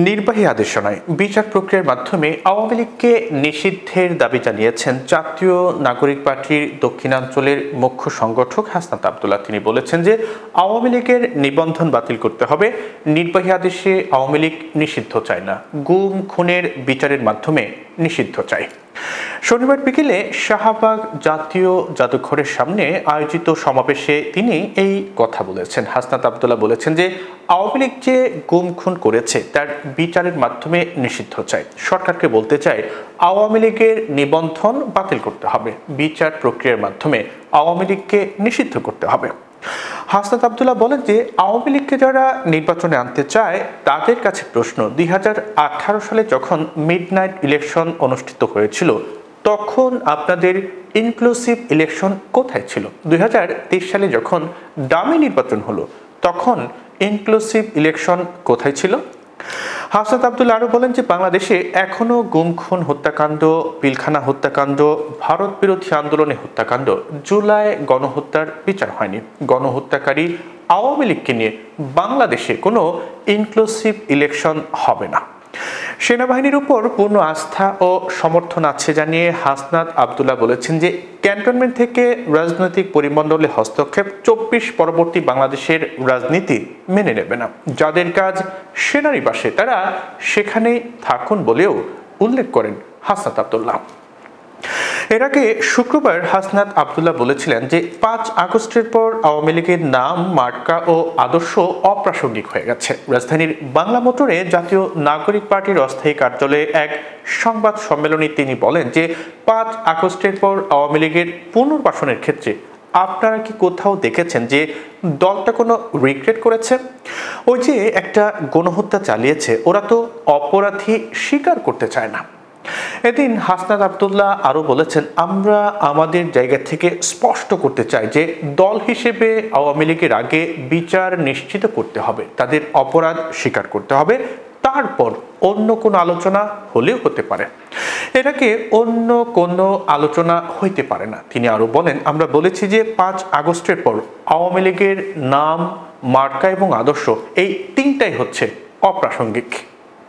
নির্বাহী আদেশও নয়, বিচার প্রক্রিয়ার মাধ্যমে আওয়ামী লীগকে নিষিদ্ধের দাবি জানিয়েছেন জাতীয় নাগরিক পার্টির দক্ষিণাঞ্চলের মুখ্য সংগঠক হাসনাত আব্দুল্লাহ। তিনি বলেছেন যে আওয়ামী লীগের নিবন্ধন বাতিল করতে হবে, নির্বাহী আদেশে আওয়ামী লীগ নিষিদ্ধ চায় না, গুম খুনের বিচারের মাধ্যমে নিষিদ্ধ চায়। শনিবার বিকেলে শাহবাগ জাতীয় জাদুঘরের সামনে আয়োজিত সমাবেশে তিনি এই কথা বলেছেন। হাসনাত আব্দুল্লাহ বলেছেন যে আওয়ামী লীগ যে গুম খুন করেছে তার বিচারের মাধ্যমে নিষিদ্ধ চায়। সরকারকে বলতে চায় আওয়ামী লীগের নিবন্ধন বাতিল করতে হবে, বিচার প্রক্রিয়ার মাধ্যমে আওয়ামী লীগকে নিষিদ্ধ করতে হবে। হাসনাত আব্দুল্লাহ বলেন যে আওয়ামী লীগকে যারা নির্বাচনে আনতে চায় তাদের কাছে প্রশ্ন, 2018 সালে যখন মিডনাইট ইলেকশন অনুষ্ঠিত হয়েছিল তখন আপনাদের ইনক্লুসিভ ইলেকশন কোথায় ছিল? 2023 সালে যখন ডামি নির্বাচন হলো তখন ইনক্লুসিভ ইলেকশন কোথায় ছিল? হাসনাত আব্দুল্লাহ আরও বলেন যে বাংলাদেশে এখনও গুম খুন হত্যাকাণ্ড, পিলখানা হত্যাকাণ্ড, ভারত বিরোধী আন্দোলনে হত্যাকাণ্ড, জুলাই গণহত্যার বিচার হয়নি। গণহত্যাকারী আওয়ামী লীগকে নিয়ে বাংলাদেশে কোনো ইনক্লুসিভ ইলেকশন হবে না। সেনাবাহিনীর উপর পূর্ণ আস্থা ও সমর্থন আছে জানিয়ে হাসনাত আব্দুল্লাহ বলেছেন যে ক্যান্টনমেন্ট থেকে রাজনৈতিক পরিমণ্ডলে হস্তক্ষেপ 24 পরবর্তী বাংলাদেশের রাজনীতি মেনে নেবে না। যাদের কাজ সেনানিবাসে তারা সেখানেই থাকুন বলেও উল্লেখ করেন হাসনাত আব্দুল্লাহ। এর আগে শুক্রবার হাসনাত আব্দুল্লাহ বলেছিলেন যে 5 আগস্টের পর আওয়ামী লীগের নাম, মার্কা ও আদর্শ অপ্রাসঙ্গিক হয়ে গেছে। রাজধানীর বাংলা মোটরে জাতীয় নাগরিক পার্টির অস্থায়ী কার্যালয়ে এক সংবাদ সম্মেলনে তিনি বলেন যে 5 আগস্টের পর আওয়ামী লীগের পুনর্বাসনের ক্ষেত্রে আপনারা কি কোথাও দেখেছেন যে দলটা কোনো রিগ্রেট করেছে? ওই যে একটা গণহত্যা চালিয়েছে, ওরা তো অপরাধী স্বীকার করতে চায় না। এদিন হাসনাত আব্দুল্লাহ আরও বলেছেন, আমরা আমাদের জায়গা থেকে স্পষ্ট করতে চাই যে দল হিসেবে আওয়ামী লীগের আগে বিচার নিশ্চিত করতে হবে, তাদের অপরাধ স্বীকার করতে হবে, তারপর অন্য কোনো আলোচনা হলেও হতে পারে। এর আগে অন্য কোনো আলোচনা হইতে পারে না। তিনি আরও বলেন, আমরা বলেছি যে 5 আগস্টের পর আওয়ামী লীগের নাম, মার্কা এবং আদর্শ এই তিনটাই হচ্ছে অপ্রাসঙ্গিক।